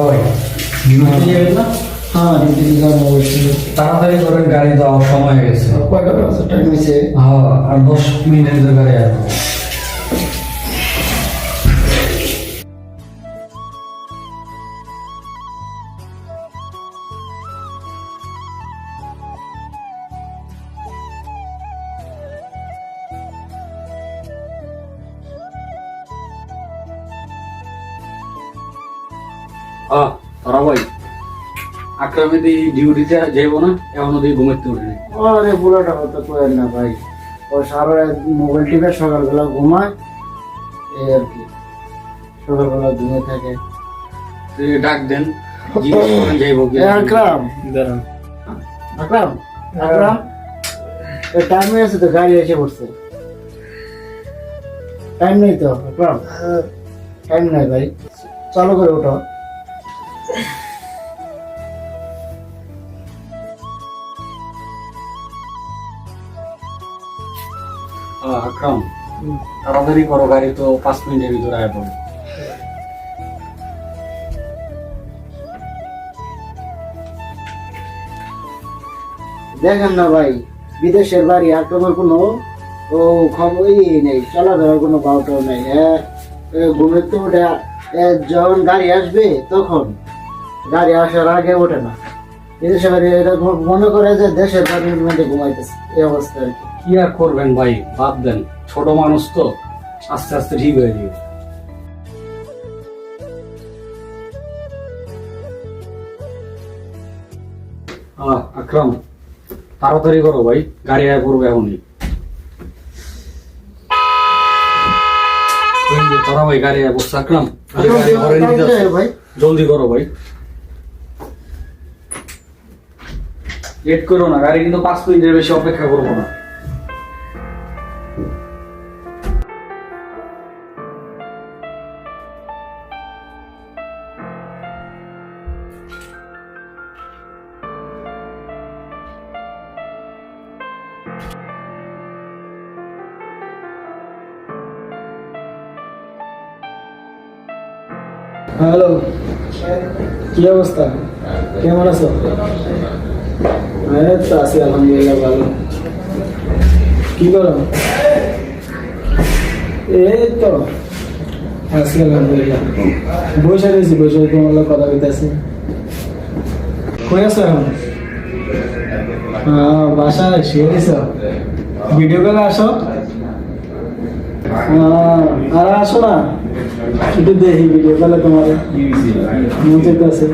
ভাই ডিউটি যাবেন না? হ্যাঁ ডিউটি যাবো অবশ্যই। তাড়াতাড়ি করেন, গাড়ি তো আমার সময় হয়ে গেছে। কয়টা বাজে? টাইম হয়েছে। হ্যাঁ, আর 10 মিনিটের ভিতরে গাড়ি আসবো। তোরা ভাই আক্রামে ডিউটিতে যাইব না, এমন ওদিকে ঘুমাইতে উঠে। আরে বুড়াটা হতো করেন না ভাই, ও সারা রাত মোবাইল টিপে সকালবেলা ঘুমায়, এই আর কি, সকালবেলা ঘুমিয়ে থাকে। তুই ডাক দেন, যাইব কি? আকরাম দাঁড়ান। আকরাম আকরাম, টাইম হয়ে আছে তো, গাড়ি এসে পড়ছে। টাইম নেই তো আকরাম, টাইম নাই ভাই, চালু করে ওঠো। আকরাম তাড়াতাড়ি করো, গাড়ি তো 5 মিনিটের ভিতরে আয় পড়ে। দেখেন না ভাই, বিদেশের বাড়ি, আকরামের কোনো ও খবরই নেই, চলাফেরার কোনো বাউটাও নেই। ঘুমের তো ওটা যখন গাড়ি আসবে তখন, গাড়ি আসার আগে ওঠে না। বিদেশের বাড়ি এটা মনে করে যে দেশের বাড়ির মধ্যে ঘুমাইতেছে, এই অবস্থা আর কি। কি আর করবেন ভাই, বাদ দেন, ছোট মানুষ তো, আস্তে আস্তে ঠিক হয়ে যাবে। আকরাম তাড়াতাড়ি করো ভাই, গাড়ি আয় পড়বে এখনই। তোরা ভাই গাড়ি আয় পড়ছে। আকরাম গাড়ি ঘরে নিতে আসো। ভাই জলদি করো ভাই, লেট করো না, গাড়ি কিন্তু 5 মিনিটের বেশি অপেক্ষা করবো না। হ্যালো, কি অবস্থা, কেমন আছো? এই তো আছি আলহামদুলিল্লাহ ভালো। কি করো? এই তো আছি আলহামদুলিল্লাহ, বসে রয়েছি, বসে তোমার লোক কথা বলতেছি। কই আছো এখন? বাসায় শুয়ে দিছ? ভিডিও কলে আসো। আর আসো না, শুধু দেখি ভিডিও কলে তোমার মজা আছে।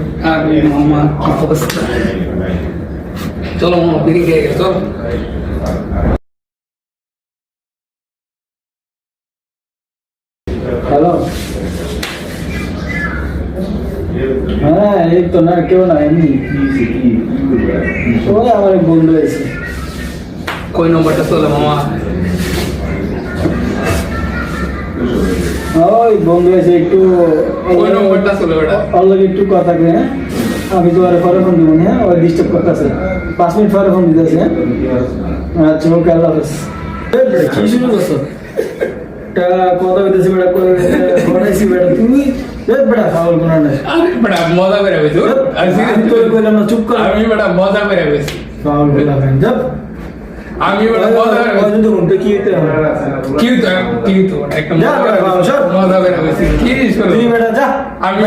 চলো মামা, বিড়ি খেয়ে গেছে, চল। হ্যালো, হ্যাঁ এই তো, না কেউ না, এমনি ওই আমার এক বন্ধু আছে। কই নম্বরটা চলে মামা? ওই বন্ধু আছে, একটু কই নম্বরটা চলে ওটা? অলরেডি একটু কথা কে, হ্যাঁ আমি তো আর পরে ফোন দিব, হ্যাঁ ওই ডিস্টার্ব করতেছে, 5 মিনিট পরে ফোন দিতেছে। আচ্ছা ওকে, আল্লাহ হাফেজ। কি শুরু করছো? কথা বলতেছি বেটা, পড়াইছি বেটা, তুমি বেটা ফাউল করা না। আমি বড় মজা করে বেশি, আমি তো কইলাম না, চুপ কর। আমি বড় মজা করে বেশি, ফাউল করা না, যাব আমি বড় মজা করে বেশি। কিন্তু ঘন্টা কি হইতে হবে? কি তো একটা যা বেটা, ফাউল সব মজা করে বেশি, কি শুরু? তুই বেটা যা, আমি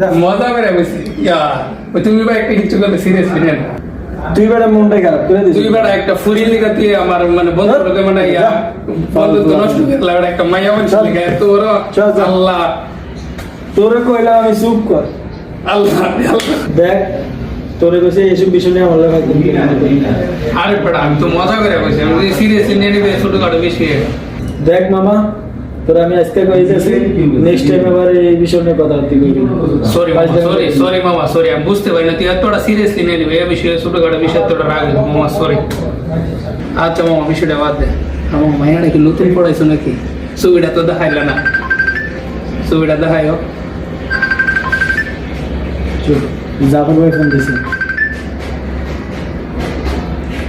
যা। মজা করে বেশি ইয়া, তুমি বা একটা কিছু করতে সিরিয়াসলি নেন। তুই বেটা মনটাই খারাপ করে দিছিস। তুই বড় একটা ফুরি লিগাতে আমার মানে বন্ধুকে মানে ইয়া বন্ধুত্ব নষ্ট করলা, বড় একটা মাইয়া মানুষ লিগা তোর আল্লাহ, তোরে কইলাম আমি চুপ কর। আল্লাহ দেখ তোরে কইছে এইসব বিষয় নিয়ে আমার লাগে একদম আরে বড় আমি তো মজা করে বেশি, আমি সিরিয়াসলি নিয়ে নিবে ছোটখাটো বিষয়ে। দেখ মামা, তোর আমি আজকে কইতেছি, নেক্সট টাইম আবার এই বিষয় নিয়ে কথা বলতে কইবি। সরি মামা, সরি, আমি বুঝতে পারি না তুই এতটা সিরিয়াসলি নিয়ে নিবে এই বিষয়ে, ছোটখাটো বিষয় এতটা রাগ মামা, সরি। আচ্ছা মামা, বিষয়টা বাদ দে। আমার মাইয়া নাকি নতুন পড়াইছো নাকি? ছবিটা তো দেখাইল না, ছবিটা দেখাইও। জাফর ভাই ফোন দিছে।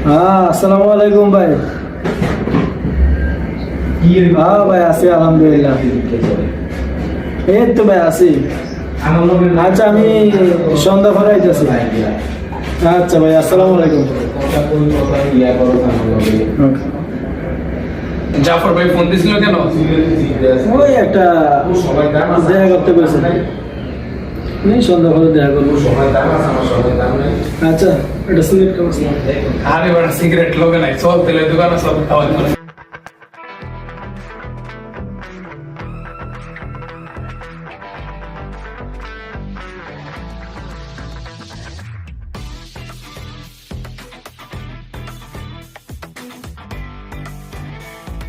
হ্যাঁ আসসালামু আলাইকুম ভাই। হ্যাঁ ভাই আছি আলহামদুলিল্লাহ, এই তো ভাই আছি। আচ্ছা আমি সন্ধ্যা পরে আইতেছি। আচ্ছা ভাই, আসসালামু আলাইকুম। জাফর ভাই ফোন দিছিল কেন? ওই একটা দেখা করতে বলছে, নেই সন্ধ্যা পরে দেখা করবো। আচ্ছা, এটা সিলেক্ট করছি। আরে বড় সিগারেট লোকে নাই, চল তেলের দোকানে সব খাওয়া মানে।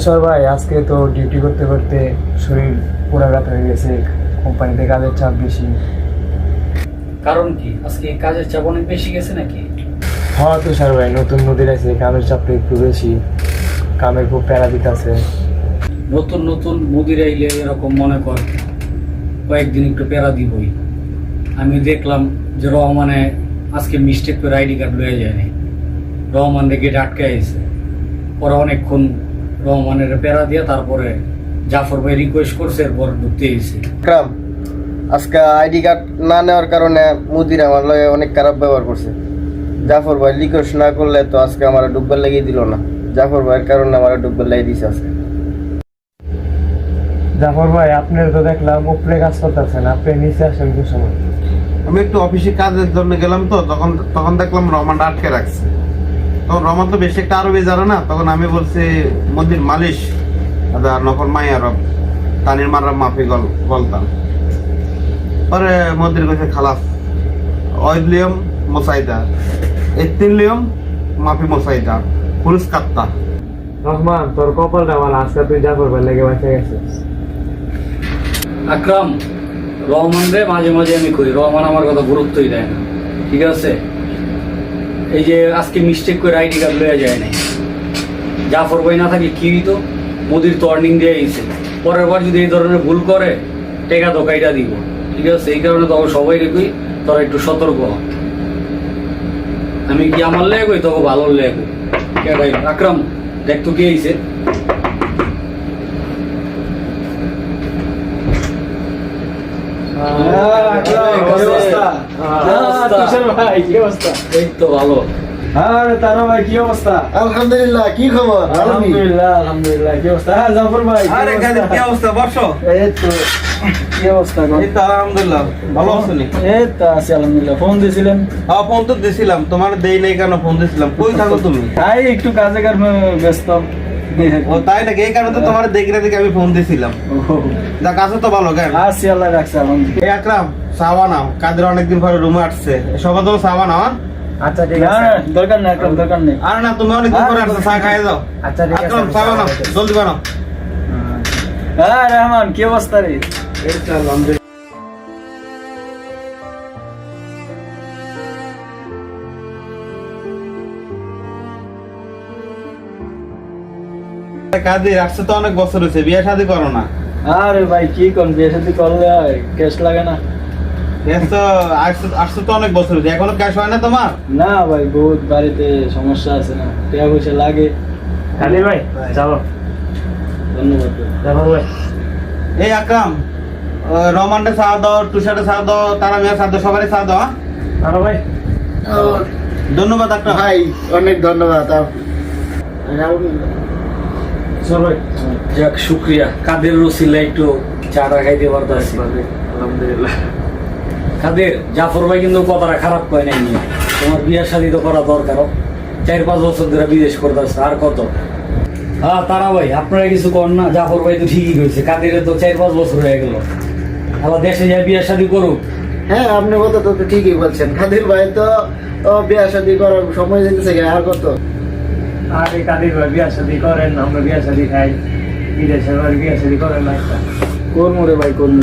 স্যার ভাই, আজকে তো ডিউটি করতে করতে শরীর পুরো ব্যথা হয়ে গেছে, কোম্পানিতে কাজের চাপ বেশি। কারণ কি আজকে কাজের চাপ অনেক বেশি গেছে নাকি? হ্যাঁ তো স্যার ভাই, নতুন নদীর আছে, কামের চাপটা একটু বেশি, কামের খুব প্যারা দিতে আছে। নতুন নতুন মুদির আইলে এরকম মনে কর কয়েকদিন একটু প্যারা দিবই। আমি দেখলাম যে রহমানে আজকে মিস্টেক করে আইডি কার্ড লয়ে যায়নি, রহমান গেট আটকে আছে। পরে অনেকক্ষণ রহমানের প্যারা দিয়ে তারপরে জাফর ভাই রিকোয়েস্ট করছে, এরপর ঢুকতে গেছে। আকরাম, আজকে আইডি কার্ড না নেওয়ার কারণে মুদির আমার লগে অনেক খারাপ ব্যবহার করছে। জাফর ভাই রিকোয়েস্ট না করলে তো আজকে আমার ডুববার লাগিয়ে দিল না। জাফর ভাইয়ের কারণে আমার ডুববার লাগিয়ে দিছে আজকে। জাফর ভাই, আপনার তো দেখলাম উপরে কাজ করতেছেন, আপনি নিচে আসেন কি সময়? আমি একটু অফিসে কাজের জন্য গেলাম, তো তখন দেখলাম রহমানটা আটকে রাখছে। তখন রহমান তো বেশি একটা আরবি জানে না, তখন আমি বলছি মন্দির মালিশ নকল মাইয়ার তানির মারার মাফি বলতাম। পরে মন্দির কাছে খালাস অয়লিয়ম মোসাইদা এতিলিয়ম মাফি মোসাইদা পুলিশ কাত্তা। রহমান, তোর কপালটা ভালো, আজকে তুই জাফর ভাই লেগে বাঁচে গেছিস। আকরাম, রহমান রে মাঝে মাঝে আমি করি, রহমান আমার কথা গুরুত্বই দেয় না, ঠিক আছে? এই যে আজকে মিস্টেক করে আইডি কার্ড লয়ে যায় নাই, জাফর ভাই না থাকলে কি হইতো? মোদির তো অর্নিং দিয়ে গেছে, পরের বার যদি এই ধরনের ভুল করে টেকা তো কাইটা দিব, ঠিক আছে? এই কারণে তখন সবাই কই তোরা একটু সতর্ক হ। আমি কি আমার লেগে কই, তোকে ভালো লেগে। আকরাম, দেখ তো কি হয়েছে। এই তো ভালো। আরে তারা ভাই, কি অবস্থা? আলহামদুলিল্লাহ, কি খবর? ভালো নি? আলহামদুলিল্লাহ, আলহামদুলিল্লাহ। কি অবস্থা? হ্যাঁ জাফর ভাই, কি আরে অবস্থা? গাজী, কি অবস্থা? বর্ষো। এই তো, কি অবস্থা গো? এই তো আলহামদুলিল্লাহ, ভালো আছেন? এই তো আছি আলহামদুলিল্লাহ। ফোন দিয়েছিলেন? হ্যাঁ, ফোন তো দিছিলাম, তোমার দেই নাই কেন? ফোন দিছিলাম। কই থাকো তুমি? তাই একটু কাজে কর্মে ব্যস্ত। ও তাই নাকি? এই কারণে তো তোমার দেখে আমি ফোন দিছিলাম। যা কাছে তো ভালো কেন? আছি, আল্লাহ রাখছে আলহামদুলিল্লাহ। এই আকরাম, চা বানাও, কাদের অনেকদিন পরে রুমে আসছে, সবার জন্য চা বানাও। হ্যাঁ? আচ্ছা ঠিক না, আছে। না, দরকার নেই একদম দরকার নেই। আর না, তুমি অনেকদিন পরে আসছো, চা খাই যাও। আচ্ছা ঠিক আছে, আকরাম, চা বানাও, জলদি বানাও। হ্যাঁ রহমান, কি অবস্থা রে? এই তো আলহামদুলিল্লাহ। কাদের আসছে তো অনেক বছর হয়েছে, বিয়ে শাদী করো না? আরে ভাই, কি কোন বিয়ে শাদী করলে ক্যাশ লাগে না? আসছে তো অনেক বছর হয়েছে, এখনো ক্যাশ হয় না তোমার? না ভাই, বহুত বাড়িতে সমস্যা আছে না, টাকা পয়সা লাগে। খালি ভাই, চলো। ধন্যবাদ ভাই। জাফর ভাই, এই আকরাম, রহমানটা চা দাও, তুষারে চা দাও, তারা মেয়ে চা দাও, সবারই চা দাও। হ্যাঁ? আরো ভাই, ধন্যবাদ আকরাম। ভাই, অনেক ধন্যবাদ। চল ভাই। যাক, শুক্রিয়া, কাদের রসিলা একটু চাটা খাইতে পারতেছি। আলহামদুলিল্লাহ। কাদের, জাফর ভাই কিন্তু কথাটা খারাপ কয় নাই নিয়ে, তোমার বিয়ের শাদী তো করা দরকার। 4-5 বছর ধরে বিদেশ করতেছে, আর কত? হ্যাঁ তারা ভাই, আপনারা কিছু কর না, জাফর ভাই তো ঠিকই কইছে, কাদের তো 4-5 বছর হয়ে গেল, আবার দেশে যায় বিয়ের শাদী করুক। হ্যাঁ, আপনি কথা তো ঠিকই বলছেন। খাদির ভাই তো বিয়ে শাদী করার সময় যেতেছে, আর কত? আরে কাদের ভাই, বিয়া শাদী করেন, আমরা বিয়া শাদী খাই, বিদেশের বাড়ি বিয়া শাদী করেন না একটা। কর্ম রে ভাই, কর্ম।